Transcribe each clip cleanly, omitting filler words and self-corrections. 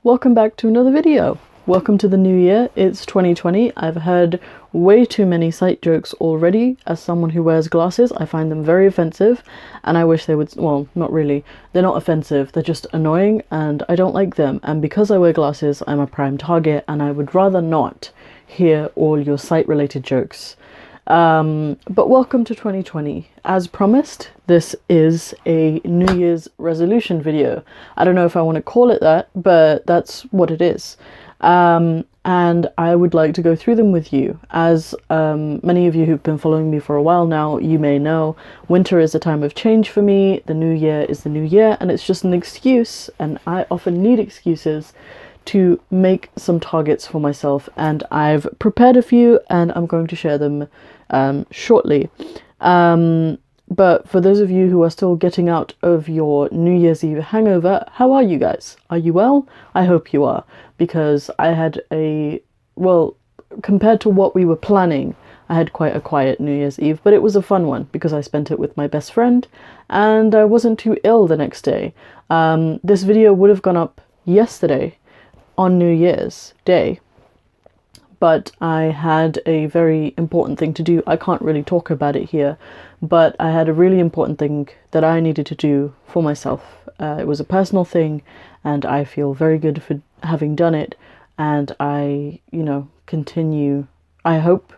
Welcome back to another video. Welcome to the new year. It's 2020. I've heard way too many sight jokes already. As someone who wears glasses, I find them very offensive, and I wish they would, well, not really. They're not offensive, they're just annoying, and I don't like them. And because I wear glasses, I'm a prime target, and I would rather not hear all your sight-related jokes. But welcome to 2020. As promised, this is a New Year's resolution video. I don't know if I want to call it that, but that's what it is. And I would like to go through them with you. As many of you who've been following me for a while now, you may know, winter is a time of change for me, the new year is the new year, and it's just an excuse, and I often need excuses to make some targets for myself, and I've prepared a few and I'm going to share them shortly. But for those of you who are still getting out of your New Year's Eve hangover, how are you guys? Are you well? I hope you are, because I had well, compared to what we were planning, I had quite a quiet New Year's Eve, but it was a fun one because I spent it with my best friend and I wasn't too ill the next day. This video would have gone up yesterday on New Year's Day, but I had a very important thing to do. I can't really talk about it here, but I had a really important thing that I needed to do for myself. It was a personal thing, and I feel very good for having done it, and I, continue. I hope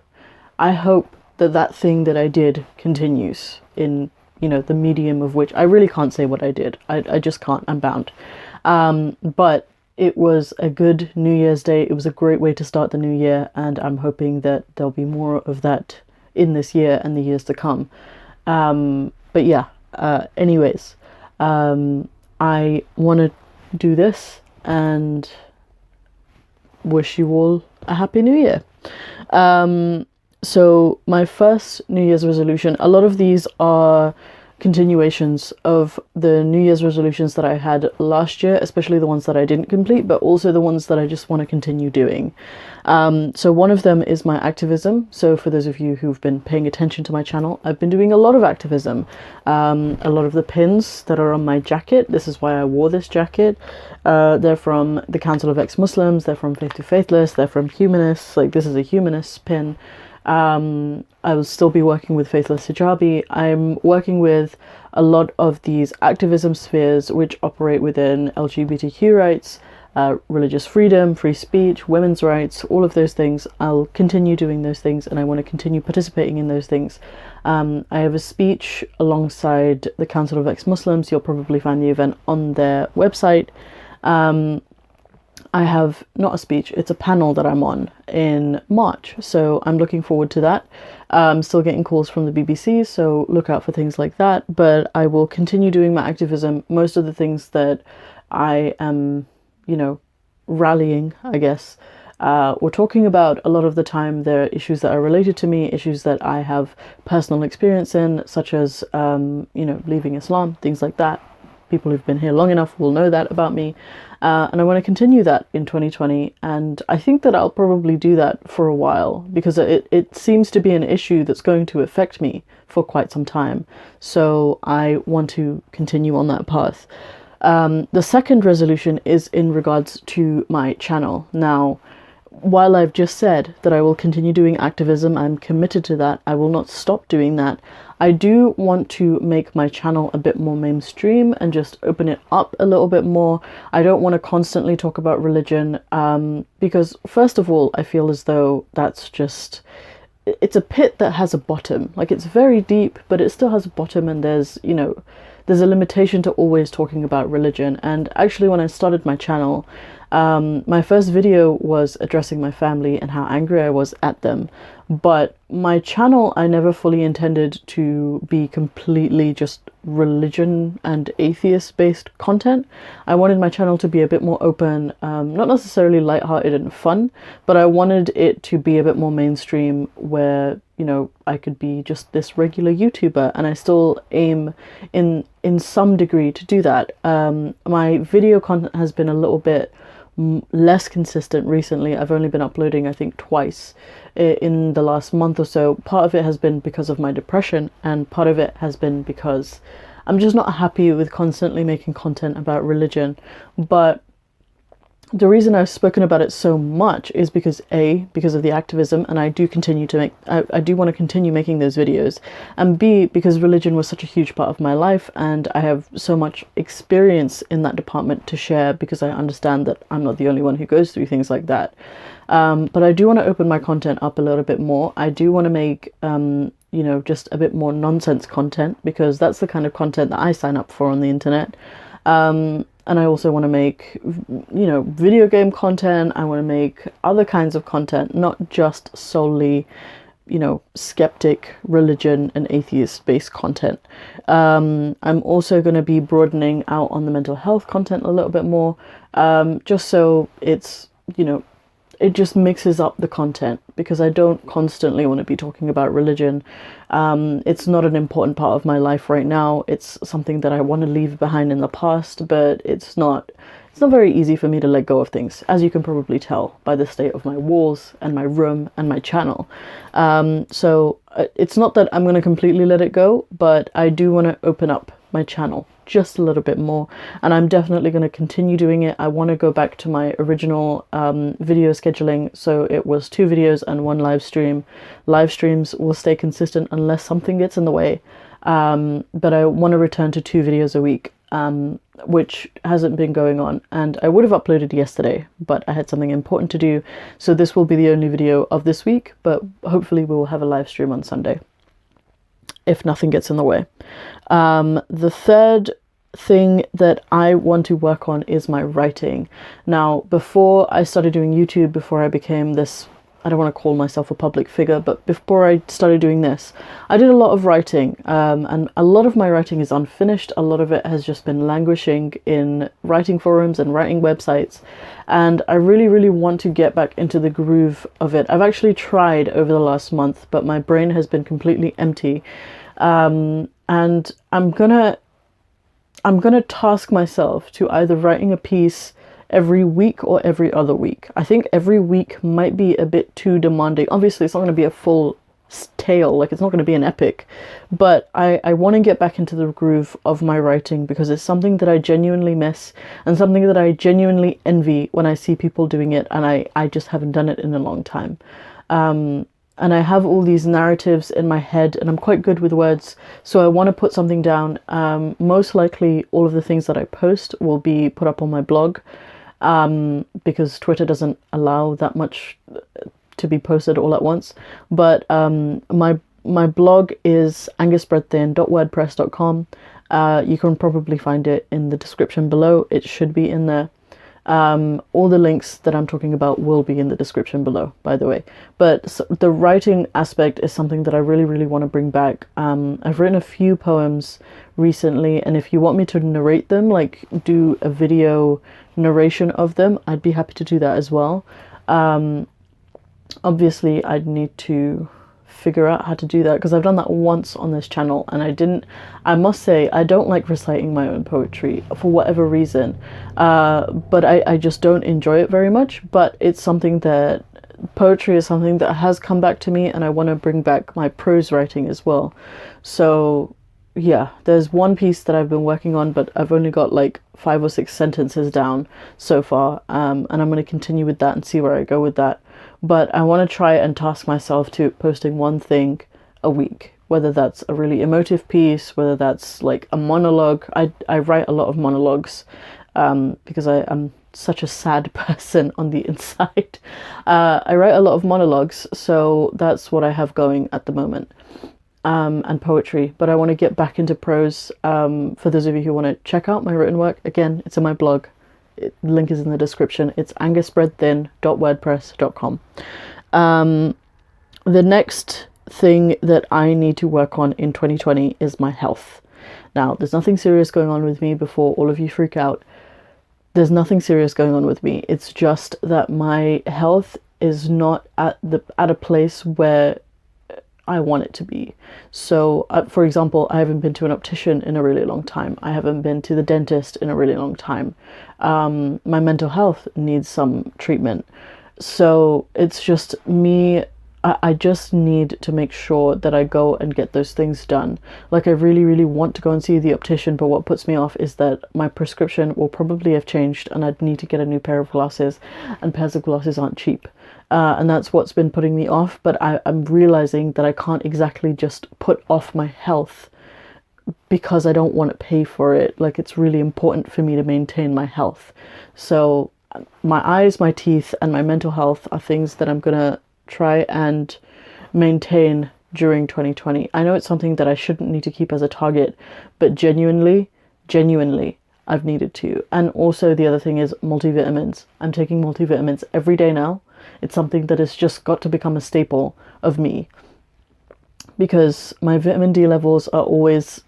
that thing that I did continues in, the medium of which I really can't say what I did. I just can't. I'm bound. But it was a good New Year's Day. It was a great way to start the new year, and I'm hoping that there'll be more of that in this year and the years to come. But yeah, anyways, I want to do this and wish you all a happy new year. So my first New Year's resolution, a lot of these are continuations of the New Year's resolutions that I had last year, especially the ones that I didn't complete, but also the ones that I just want to continue doing. So one of them is my activism. So for those of you who've been paying attention to my channel, I've been doing a lot of activism. A lot of the pins that are on my jacket, this is why I wore this jacket, they're from the Council of Ex-Muslims, they're from Faith to Faithless, they're from humanists. Like, this is a humanist pin. I will still be working with Faithless Hijabi. I'm working with a lot of these activism spheres which operate within LGBTQ rights, religious freedom, free speech, women's rights, all of those things. I'll continue doing those things, and I want to continue participating in those things. I have a speech alongside the Council of Ex-Muslims. You'll probably find the event on their website. I have not a speech, it's a panel that I'm on in March, so I'm looking forward to that. I'm still getting calls from the BBC, so look out for things like that, but I will continue doing my activism. Most of the things that I am, rallying, I guess, or talking about, a lot of the time they're issues that are related to me, issues that I have personal experience in, such as, leaving Islam, things like that. People who've been here long enough will know that about me. And I want to continue that in 2020, and I think that I'll probably do that for a while, because it seems to be an issue that's going to affect me for quite some time. So I want to continue on that path. The second resolution is in regards to my channel. Now, while I've just said that I will continue doing activism, I'm committed to that, I will not stop doing that. I do want to make my channel a bit more mainstream and just open it up a little bit more. I don't want to constantly talk about religion, because first of all, I feel as though that's just, it's a pit that has a bottom. Like, it's very deep, but it still has a bottom, and there's a limitation to always talking about religion. And actually, when I started my channel, my first video was addressing my family and how angry I was at them. But my channel, I never fully intended to be completely just religion and atheist-based content. I wanted my channel to be a bit more open, not necessarily lighthearted and fun, but I wanted it to be a bit more mainstream, where, I could be just this regular YouTuber, and I still aim in some degree to do that. My video content has been a little bit less consistent recently. I've only been uploading, I think, twice in the last month or so. Part of it has been because of my depression, and part of it has been because I'm just not happy with constantly making content about religion. But the reason I've spoken about it so much is because because of the activism, and I do continue to I do want to continue making those videos, and B, because religion was such a huge part of my life, and I have so much experience in that department to share, because I understand that I'm not the only one who goes through things like that. But I do want to open my content up a little bit more. I do want to make, you know, just a bit more nonsense content, because that's the kind of content that I sign up for on the internet. And I also want to make, you know, video game content. I want to make other kinds of content, not just solely, you know, skeptic, religion and atheist based content. I'm also going to be broadening out on the mental health content a little bit more, just so it's, you know, it just mixes up the content, because I don't constantly want to be talking about religion. It's not an important part of my life right now. It's something that I want to leave behind in the past, but it's not very easy for me to let go of things, as you can probably tell by the state of my walls and my room and my channel. So it's not that I'm going to completely let it go, but I do want to open up my channel just a little bit more, and I'm definitely going to continue doing it. I want to go back to my original video scheduling, so it was 2 videos and 1 live stream. Live streams will stay consistent unless something gets in the way, but I want to return to 2 videos a week, which hasn't been going on, and I would have uploaded yesterday, but I had something important to do, so this will be the only video of this week, but hopefully we will have a live stream on Sunday, if nothing gets in the way. The third thing that I want to work on is my writing. Now, before I started doing YouTube, before I became this, I don't want to call myself a public figure, but before I started doing this, I did a lot of writing, and a lot of my writing is unfinished. A lot of it has just been languishing in writing forums and writing websites, and I really, really want to get back into the groove of it. I've actually tried over the last month, but my brain has been completely empty, and I'm gonna task myself to either writing a piece every week or every other week. I think every week might be a bit too demanding. Obviously, it's not going to be a full tale, like it's not going to be an epic, but I want to get back into the groove of my writing, because it's something that I genuinely miss, and something that I genuinely envy when I see people doing it, and I just haven't done it in a long time. And I have all these narratives in my head, and I'm quite good with words, so I want to put something down. Most likely all of the things that I post will be put up on my blog, because Twitter doesn't allow that much to be posted all at once. But my blog is angusbreadthin.wordpress.com. You can probably find it in the description below. It should be in there. All the links that I'm talking about will be in the description below, by the way. But the writing aspect is something that I really, really want to bring back. I've written a few poems recently, and if you want me to narrate them, like do a video narration of them, I'd be happy to do that as well. Obviously, I'd need to figure out how to do that, because I've done that once on this channel, and I must say, I don't like reciting my own poetry for whatever reason, but I just don't enjoy it very much. But it's something that, poetry is something that has come back to me, and I want to bring back my prose writing as well. So yeah, there's one piece that I've been working on, but I've only got like 5 or 6 sentences down so far, and I'm going to continue with that and see where I go with that. But I want to try and task myself to posting 1 thing a week, whether that's a really emotive piece, whether that's like a monologue. I write a lot of monologues, because I'm such a sad person on the inside. I write a lot of monologues, so that's what I have going at the moment. And poetry, but I want to get back into prose. For those of you who want to check out my written work, again, it's in my blog. Link is in the description. It's angusbreadthin.wordpress.com. The next thing that I need to work on in 2020 is my health. Now, there's nothing serious going on with me before all of you freak out. There's nothing serious going on with me. It's just that my health is not at a place where I want it to be. So, for example, I haven't been to an optician in a really long time. I haven't been to the dentist in a really long time. My mental health needs some treatment. So it's just me I just need to make sure that I go and get those things done. Like, I really, really want to go and see the optician, but what puts me off is that my prescription will probably have changed and I'd need to get a new pair of glasses, and pairs of glasses aren't cheap. And that's what's been putting me off, but I'm realizing that I can't exactly just put off my health because I don't want to pay for it. Like, it's really important for me to maintain my health. So my eyes, my teeth, and my mental health are things that I'm gonna try and maintain during 2020. I know it's something that I shouldn't need to keep as a target, but genuinely, I've needed to. And also the other thing is multivitamins. I'm taking multivitamins every day now. It's something that has just got to become a staple of me, because my vitamin D levels are always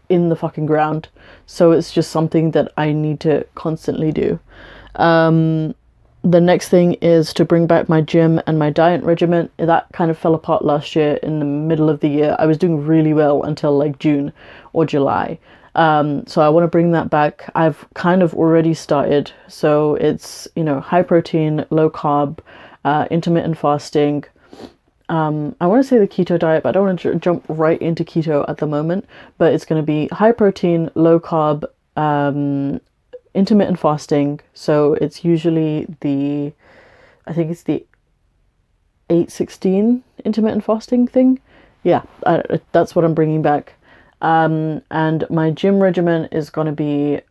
in the fucking ground. So it's just something that I need to constantly do. The next thing is to bring back my gym and my diet regimen. That kind of fell apart last year in the middle of the year. I was doing really well until like June or July. So I want to bring that back. I've kind of already started. So it's, you know, high protein, low carb, intermittent fasting. I want to say the keto diet, but I don't want to jump right into keto at the moment. But it's going to be high protein, low carb, intermittent fasting. So it's usually I think it's the 8-16 intermittent fasting thing. Yeah, that's what I'm bringing back. And my gym regimen is going to be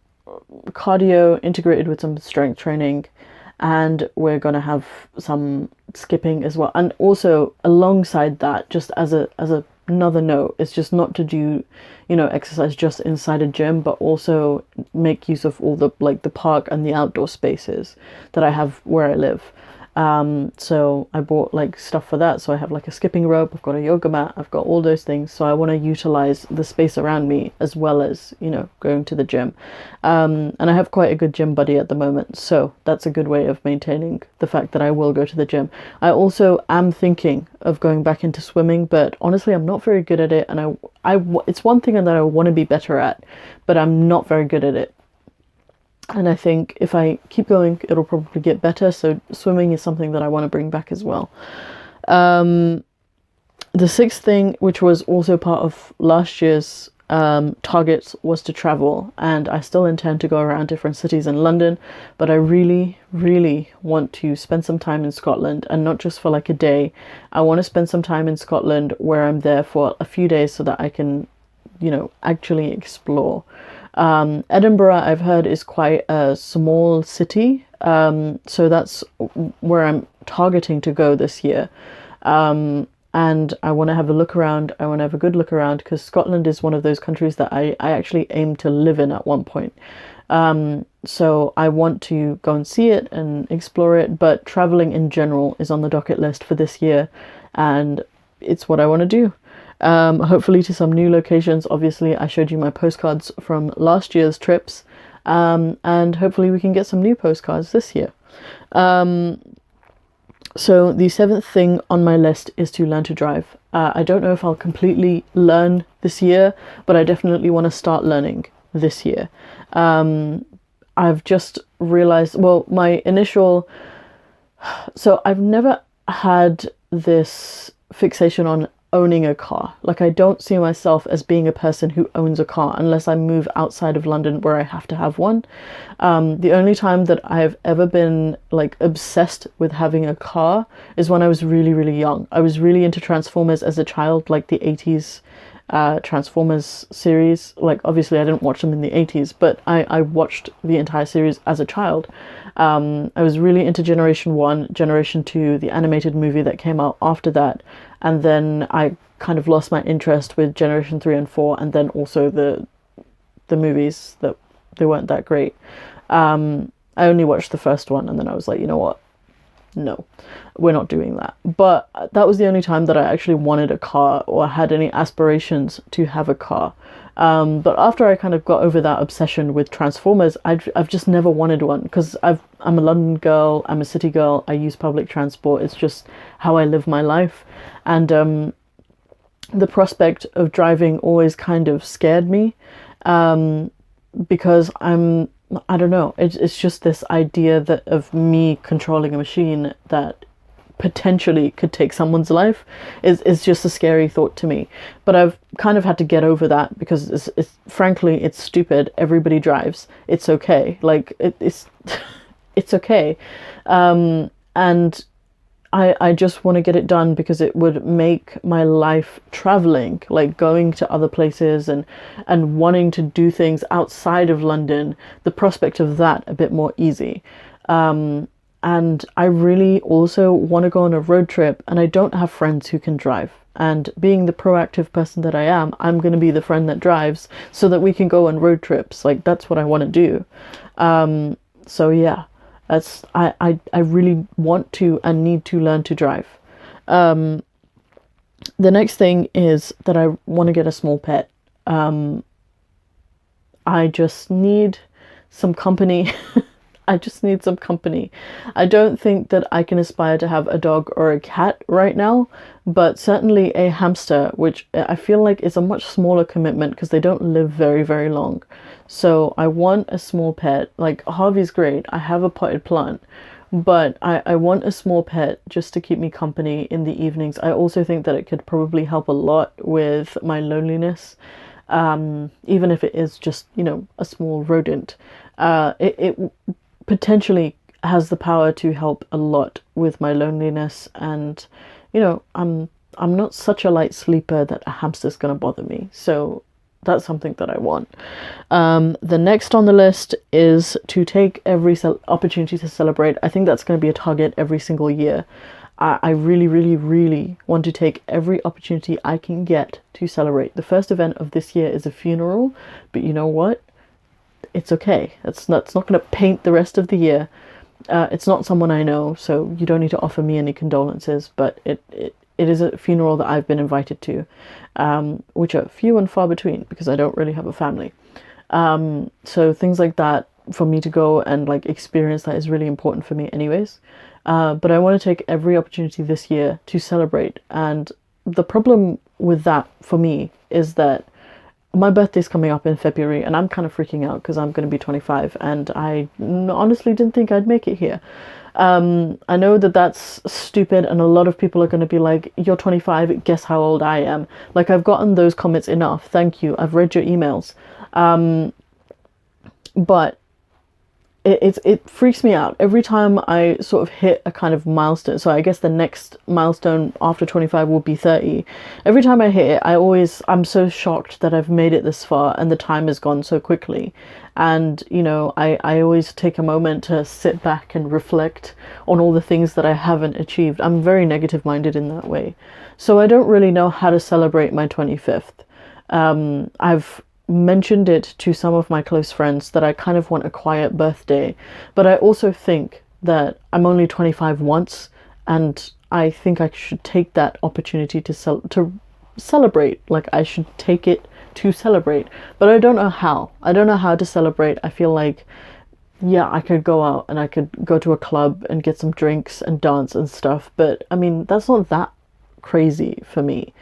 cardio integrated with some strength training, and we're going to have some skipping as well. And also alongside that, just as another note, it's just not to do, you know, exercise just inside a gym, but also make use of all the, like, the park and the outdoor spaces that I have where I live. So I bought like stuff for that. So I have like a skipping rope, I've got a yoga mat, I've got all those things. So I want to utilize the space around me as well as, you know, going to the gym. And I have quite a good gym buddy at the moment. So that's a good way of maintaining the fact that I will go to the gym. I also am thinking of going back into swimming, but honestly, I'm not very good at it. And it's one thing that I want to be better at, but I'm not very good at it. And I think if I keep going, it'll probably get better. So swimming is something that I want to bring back as well. The sixth thing, which was also part of last year's targets, was to travel. And I still intend to go around different cities in London. But I really, really want to spend some time in Scotland, and not just for like a day. I want to spend some time in Scotland where I'm there for a few days so that I can, you know, actually explore. Edinburgh, I've heard, is quite a small city, so that's where I'm targeting to go this year. And I want to have a look around. I want to have a good look around, because Scotland is one of those countries that I actually aim to live in at one point. So I want to go and see it and explore it, but traveling in general is on the docket list for this year, and it's what I want to do. Hopefully to some new locations. Obviously, I showed you my postcards from last year's trips, and hopefully we can get some new postcards this year. So the seventh thing on my list is to learn to drive. I don't know if I'll completely learn this year, but I definitely want to start learning this year. I've just realized, well, so I've never had this fixation on owning a car. Like, I don't see myself as being a person who owns a car unless I move outside of London where I have to have one. The only time that I've ever been like obsessed with having a car is when I was really, really young. I was really into Transformers as a child, like the 80s Transformers series. Like, obviously I didn't watch them in the 80s, but I watched the entire series as a child. I was really into Generation 1, Generation 2, the animated movie that came out after that, and then I kind of lost my interest with Generation 3 and 4, and then also the movies, that they weren't that great. I only watched the first one, and then I was like, you know what? No, we're not doing that. But that was the only time that I actually wanted a car or had any aspirations to have a car. But after I kind of got over that obsession with Transformers, I've just never wanted one, because I'm a London girl, I'm a city girl, I use public transport, it's just how I live my life. And the prospect of driving always kind of scared me, because I don't know, it's just this idea that of me controlling a machine that potentially could take someone's life is just a scary thought to me. But I've kind of had to get over that because it's frankly, it's stupid. Everybody drives. It's okay. Like it's it's okay. And I just want to get it done because it would make my life traveling, like going to other places and wanting to do things outside of London, the prospect of that a bit more easy. And I really also want to go on a road trip, and I don't have friends who can drive. And being the proactive person that I am, I'm going to be the friend that drives so that we can go on road trips. Like, that's what I want to do. So yeah, that's, I really want to and need to learn to drive. The next thing is that I want to get a small pet. I just need some company. I just need some company. I don't think that I can aspire to have a dog or a cat right now, but certainly a hamster, which I feel like is a much smaller commitment because they don't live very, very long. So I want a small pet. Like, Harvey's great. I have a potted plant, but I want a small pet just to keep me company in the evenings. I also think that it could probably help a lot with my loneliness, even if it is just, you know, a small rodent. It potentially has the power to help a lot with my loneliness, and you know, I'm not such a light sleeper that a hamster's gonna bother me, so that's something that I want. The next on the list is to take every opportunity to celebrate. I think that's going to be a target every single year. I really, really, really want to take every opportunity I can get to celebrate. The first event of this year is a funeral, but you know what? It's okay. It's not going to paint the rest of the year. It's not someone I know, so you don't need to offer me any condolences, but it is a funeral that I've been invited to, which are few and far between because I don't really have a family. So things like that, for me to go and like experience that, is really important for me anyways. But I want to take every opportunity this year to celebrate. And the problem with that for me is that my birthday's coming up in February, and I'm kind of freaking out because I'm going to be 25, and I honestly didn't think I'd make it here. I know that that's stupid, and a lot of people are going to be like, you're 25, guess how old I am. Like, I've gotten those comments enough. Thank you. I've read your emails. But it freaks me out every time I sort of hit a kind of milestone. So I guess the next milestone after 25 will be 30. Every time I hit it, I'm so shocked that I've made it this far and the time has gone so quickly. And, you know, I always take a moment to sit back and reflect on all the things that I haven't achieved. I'm very negative minded in that way. So I don't really know how to celebrate my 25th. I've mentioned it to some of my close friends that I kind of want a quiet birthday, but I also think that I'm only 25 once, and I think I should take that opportunity to celebrate. Like, I should take it to celebrate, but I don't know how. I don't know how to celebrate. I feel like, yeah, I could go out and I could go to a club and get some drinks and dance and stuff, but I mean, that's not that crazy for me.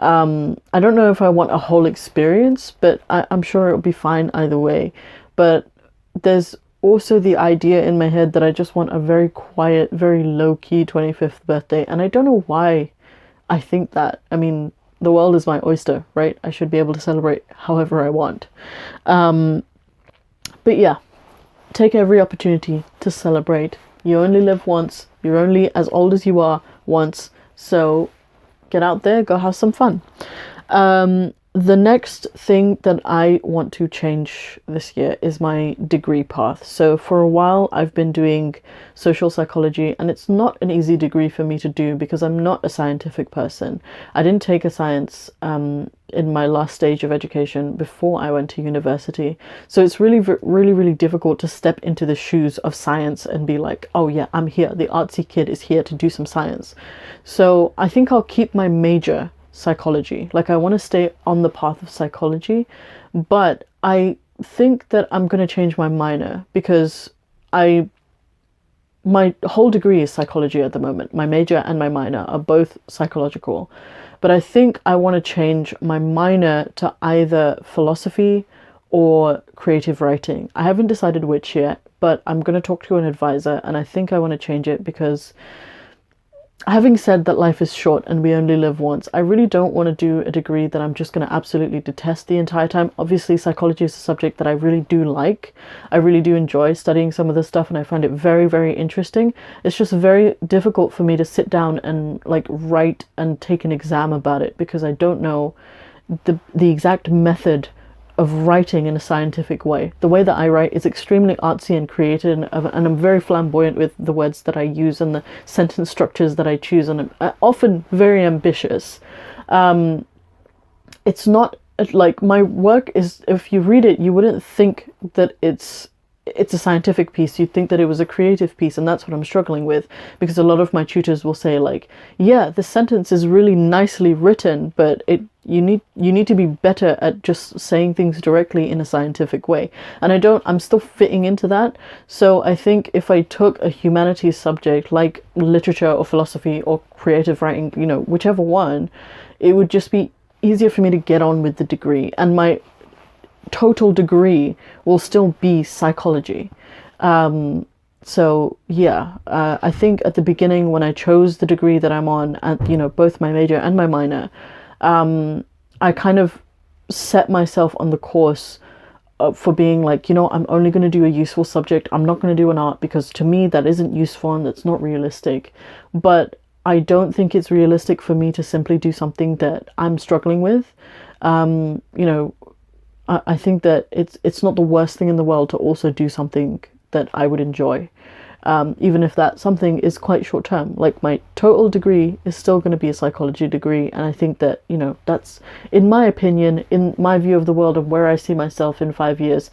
I don't know if I want a whole experience, but I'm sure it'll be fine either way. But there's also the idea in my head that I just want a very quiet, very low-key 25th birthday, and I don't know why I think that. I mean, the world is my oyster, right? I should be able to celebrate however I want. But yeah, take every opportunity to celebrate. You only live once. You're only as old as you are once, so get out there, go have some fun. The next thing that I want to change this year is my degree path. So for a while I've been doing social psychology, and it's not an easy degree for me to do because I'm not a scientific person. I didn't take a science in my last stage of education before I went to university. So it's really, really, really difficult to step into the shoes of science and be like, oh yeah, I'm here. The artsy kid is here to do some science. So I think I'll keep my major psychology. Like, I want to stay on the path of psychology, but I think that I'm going to change my minor because my whole degree is psychology at the moment. My major and my minor are both psychological, but I think I want to change my minor to either philosophy or creative writing. I haven't decided which yet, but I'm going to talk to an advisor, and I think I want to change it because having said that life is short and we only live once, I really don't want to do a degree that I'm just going to absolutely detest the entire time. Obviously, psychology is a subject that I really do like. I really do enjoy studying some of this stuff, and I find it very, very interesting. It's just very difficult for me to sit down and like write and take an exam about it, because I don't know the exact method of writing in a scientific way. The way that I write is extremely artsy and creative, and I'm very flamboyant with the words that I use and the sentence structures that I choose, and I'm often very ambitious. It's not like my work is, if you read it, you wouldn't think that it's a scientific piece. You'd think that it was a creative piece, and that's what I'm struggling with, because a lot of my tutors will say like, yeah, the sentence is really nicely written, but you need to be better at just saying things directly in a scientific way. And I'm still fitting into that. So I think if I took a humanities subject like literature or philosophy or creative writing, whichever one, it would just be easier for me to get on with the degree, and my total degree will still be psychology. So yeah, I think at the beginning when I chose the degree that I'm on, at both my major and my minor, I kind of set myself on the course for being like, I'm only going to do a useful subject. I'm not going to do an art, because to me that isn't useful and that's not realistic. But I don't think it's realistic for me to simply do something that I'm struggling with. I think that it's not the worst thing in the world to also do something that I would enjoy, even if that something is quite short term. Like my total degree is still going to be a psychology degree, and I think that that's, in my opinion, in my view of the world and where I see myself in 5 years,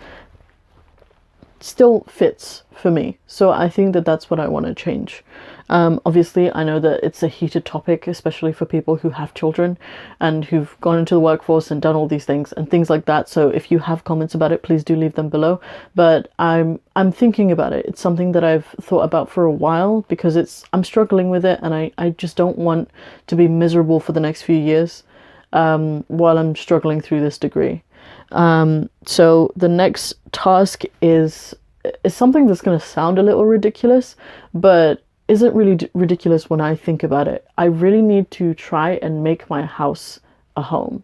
still fits for me. So I think that that's what I want to change. Obviously, I know that it's a heated topic, especially for people who have children and who've gone into the workforce and done all these things and things like that. So if you have comments about it, please do leave them below. But I'm thinking about it. It's something that I've thought about for a while, because I'm struggling with it, and I just don't want to be miserable for the next few years while I'm struggling through this degree. So the next task is something that's going to sound a little ridiculous, but isn't really ridiculous when I think about it. I really need to try and make my house a home.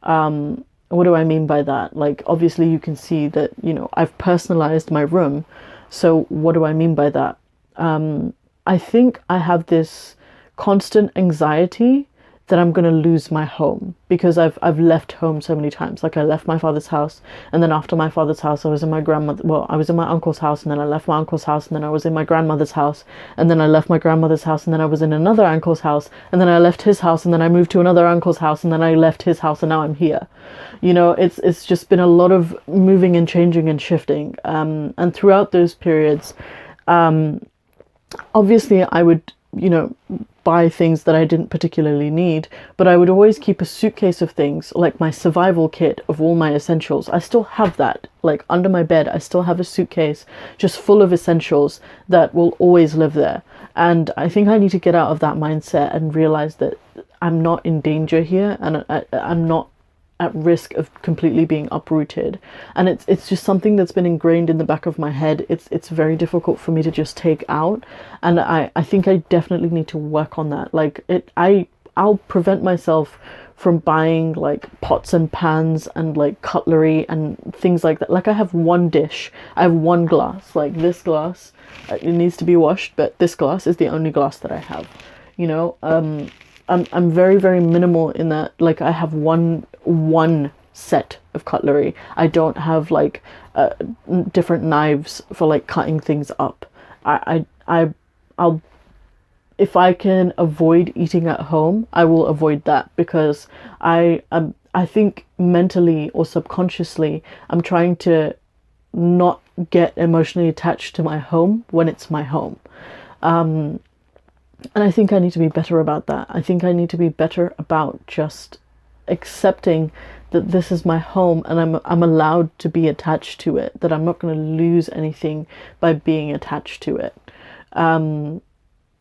What do I mean by that? Like, obviously you can see that, I've personalized my room. So what do I mean by that? I think I have this constant anxiety that I'm going to lose my home, because I've left home so many times. Like, I left my father's house, and then after my father's house I was in I was in my uncle's house, and then I left my uncle's house, and then I was in my grandmother's house, and then I left my grandmother's house, and then I was in another uncle's house, and then I left his house, and then I moved to another uncle's house, and then I left his house, and now I'm here. It's just been a lot of moving and changing and shifting, and throughout those periods, obviously I would buy things that I didn't particularly need, but I would always keep a suitcase of things, like my survival kit of all my essentials. I still have that, like under my bed. I still have a suitcase just full of essentials that will always live there. And I think I need to get out of that mindset and realize that I'm not in danger here, and I'm not at risk of completely being uprooted. And it's just something that's been ingrained in the back of my head. It's very difficult for me to just take out, and I think I definitely need to work on that. Like, I'll prevent myself from buying like pots and pans and like cutlery and things like that. Like, I have one dish, I have one glass, like this glass, it needs to be washed, but this glass is the only glass that I have. I'm very, very minimal in that. Like, I have one set of cutlery. I don't have like different knives for like cutting things up. I'll if I can avoid eating at home, I will avoid that, because I think mentally or subconsciously I'm trying to not get emotionally attached to my home when it's my home. And I think I need to be better about that. I think I need to be better about just accepting that this is my home, and I'm allowed to be attached to it, that I'm not going to lose anything by being attached to it.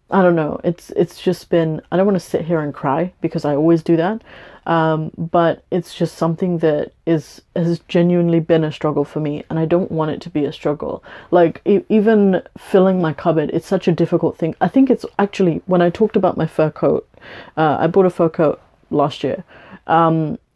I don't know. It's just been, I don't want to sit here and cry because I always do that. But it's just something that is has genuinely been a struggle for me, and I don't want it to be a struggle. Like even filling my cupboard, it's such a difficult thing. I think it's actually when I talked about my fur coat, I bought a fur coat last year.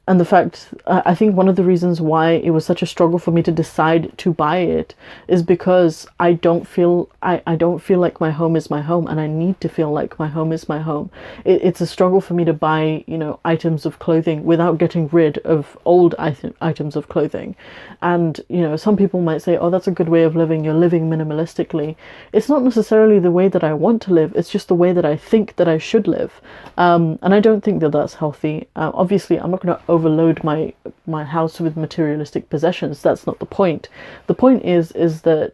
And the fact, I think one of the reasons why it was such a struggle for me to decide to buy it is because I don't feel like my home is my home, and I need to feel like my home is my home. It's a struggle for me to buy, items of clothing without getting rid of old items of clothing. And, some people might say, oh, that's a good way of living. You're living minimalistically. It's not necessarily the way that I want to live. It's just the way that I think that I should live. And I don't think that that's healthy. Obviously, I'm not going to overload my house with materialistic possessions. That's not the point. The point is that,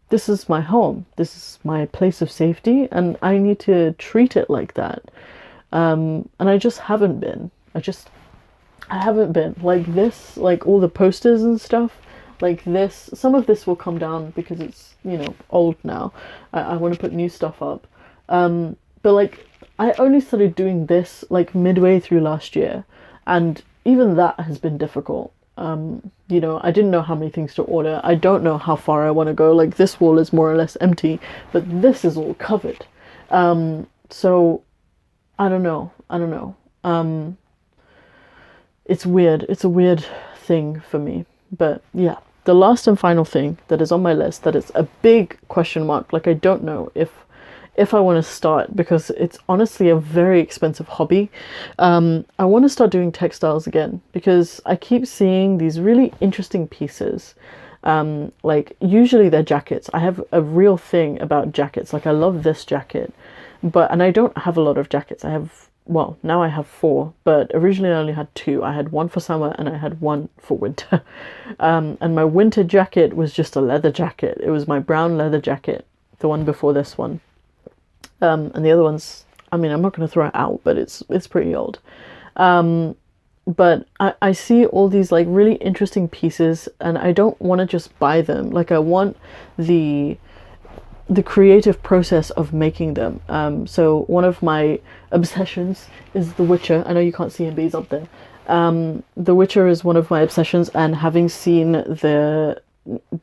this is my home. This is my place of safety, and I need to treat it like that. And I just haven't been. I haven't been like this, like all the posters and stuff like this. Some of this will come down because it's, old now. I want to put new stuff up. But like, I only started doing this like midway through last year, and even that has been difficult. I didn't know how many things to order. I don't know how far I want to go. Like, this wall is more or less empty, but this is all covered. So I don't know. It's weird. It's a weird thing for me. But yeah, the last and final thing that is on my list that is a big question mark. Like, I don't know if I want to start, because it's honestly a very expensive hobby. I want to start doing textiles again, because I keep seeing these really interesting pieces. Like, usually they're jackets. I have a real thing about jackets. Like, I love this jacket, and I don't have a lot of jackets. Now I have 4, but originally I only had 2. I had one for summer and I had one for winter. And my winter jacket was just a leather jacket. It was my brown leather jacket, the one before this one. And the other one's, I'm not going to throw it out, but it's pretty old. But I see all these like really interesting pieces, and I don't want to just buy them. Like, I want the creative process of making them. So one of my obsessions is The Witcher. I know you can't see him, but he's up there. The Witcher is one of my obsessions, and having seen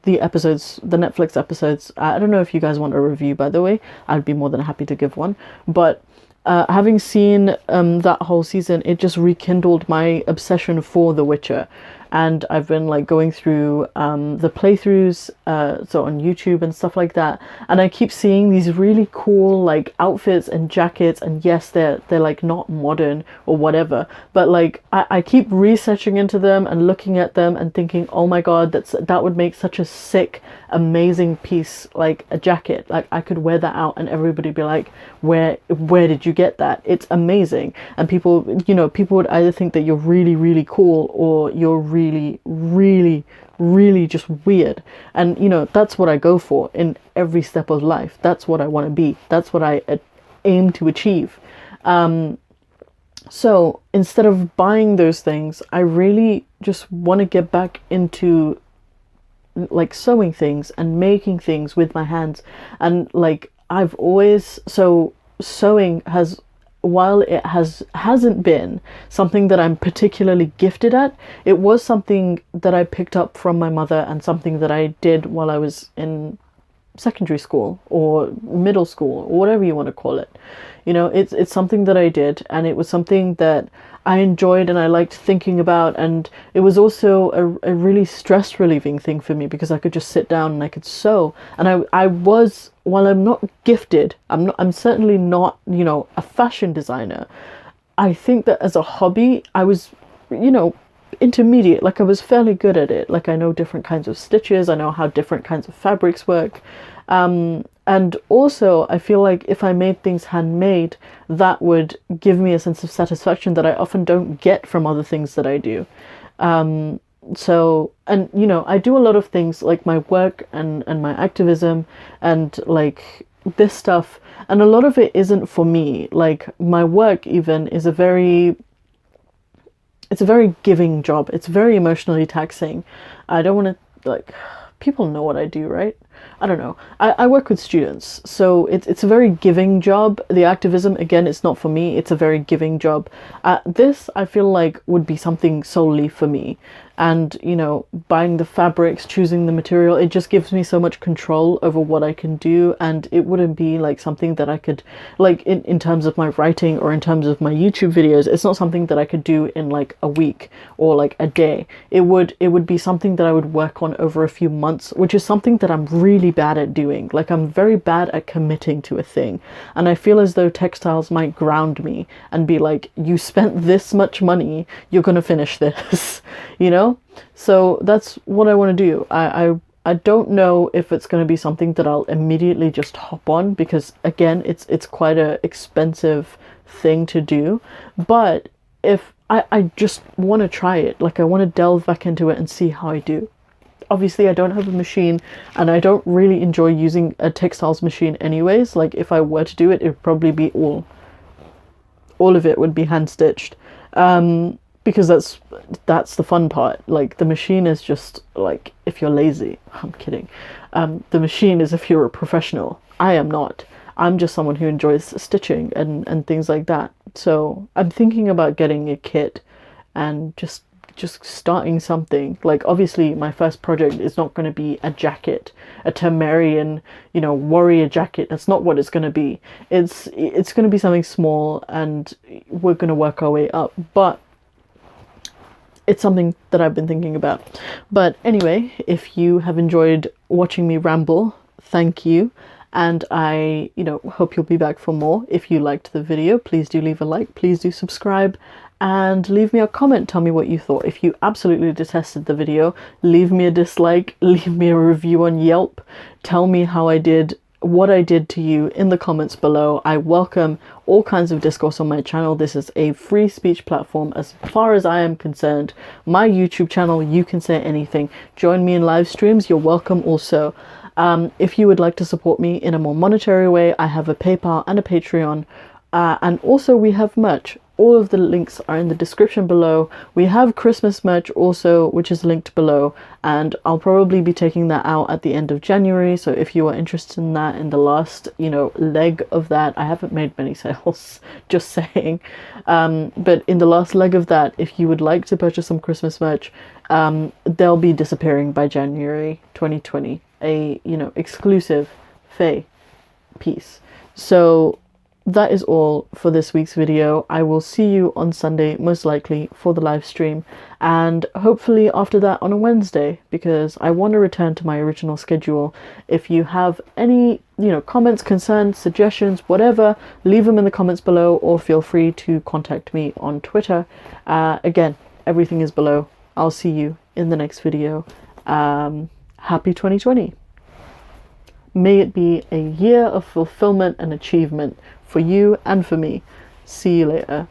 the episodes, the Netflix episodes, I don't know if you guys want a review, by the way. I'd be more than happy to give one. But having seen that whole season, it just rekindled my obsession for The Witcher. And I've been like going through the playthroughs, so on YouTube and stuff like that, and I keep seeing these really cool like outfits and jackets, and yes, they're like not modern or whatever, but like I keep researching into them and looking at them and thinking, oh my god, that would make such a sick, amazing piece, like a jacket. Like, I could wear that out and everybody be like, where did you get that? It's amazing. And people would either think that you're really, really cool, or you're really, really, really just weird. And that's what I go for in every step of life. That's what I want to be. That's what I aim to achieve. So instead of buying those things, I really just want to get back into like sewing things and making things with my hands. And like, sewing has, while it hasn't been something that I'm particularly gifted at, it was something that I picked up from my mother, and something that I did while I was in secondary school or middle school, or whatever you want to call it. It's something that I did, and it was something that I enjoyed and I liked thinking about, and it was also a really stress relieving thing for me, because I could just sit down and I could sew. And I was, while I'm not gifted, I'm certainly not, a fashion designer. I think that as a hobby, I was, intermediate. Like, I was fairly good at it. Like, I know different kinds of stitches, I know how different kinds of fabrics work. And also, I feel like if I made things handmade, that would give me a sense of satisfaction that I often don't get from other things that I do. So, and I do a lot of things like my work and my activism and like this stuff, and a lot of it isn't for me. Like, my work even is it's a very giving job. It's very emotionally taxing. I don't want to, like, people know what I do, right? I don't know. I work with students, so it's a very giving job. The activism, again, it's not for me. It's a very giving job. This, I feel like, would be something solely for me. And, you know, buying the fabrics, choosing the material, it just gives me so much control over what I can do. And it wouldn't be like something that I could, like, in terms of my writing or in terms of my YouTube videos, it's not something that I could do in like a week or like a day. It would be something that I would work on over a few months, which is something that I'm really bad at doing. Like, I'm very bad at committing to a thing. And I feel as though textiles might ground me and be like, you spent this much money, you're gonna finish this, you know? So that's what I want to do. I don't know if it's going to be something that I'll immediately just hop on, because again, it's quite a expensive thing to do. But if I just want to try it, like I want to delve back into it and see how I do. Obviously, I don't have a machine, and I don't really enjoy using a textiles machine anyways. Like, if I were to do it, it would probably be all of it would be hand stitched. Because that's the fun part. Like, the machine is just like if you're lazy. I'm kidding. The machine is if you're a professional. I am not. I'm just someone who enjoys stitching and things like that. So I'm thinking about getting a kit and just starting something. Like, obviously my first project is not going to be a jacket, a Temerian, you know, warrior jacket. That's not what it's going to be. It's going to be something small, and we're going to work our way up. But it's something that I've been thinking about. But anyway, if you have enjoyed watching me ramble, thank you. And I, you know, hope you'll be back for more. If you liked the video, please do leave a like, please do subscribe, and leave me a comment. Tell me what you thought. If you absolutely detested the video, leave me a dislike, leave me a review on Yelp. Tell me how I did, what I did to you in the comments below. I welcome all kinds of discourse on my channel. This is a free speech platform as far as I am concerned. My YouTube channel, you can say anything. Join me in live streams, you're welcome also. If you would like to support me in a more monetary way, I have a PayPal and a Patreon, and also we have merch. All of the links are in the description below. We have Christmas merch also, which is linked below, and I'll probably be taking that out at the end of January. So if you are interested in that, in the last, you know, leg of that, I haven't made many sales, just saying. But in the last leg of that, if you would like to purchase some Christmas merch, they'll be disappearing by January 2020. A, you know, exclusive Fae piece. So that is all for this week's video. I will see you on Sunday, most likely, for the live stream, and hopefully after that on a Wednesday, because I want to return to my original schedule. If you have any, you know, comments, concerns, suggestions, whatever, leave them in the comments below, or feel free to contact me on Twitter. Again, everything is below. I'll see you in the next video. Happy 2020. May it be a year of fulfillment and achievement for you and for me. See you later.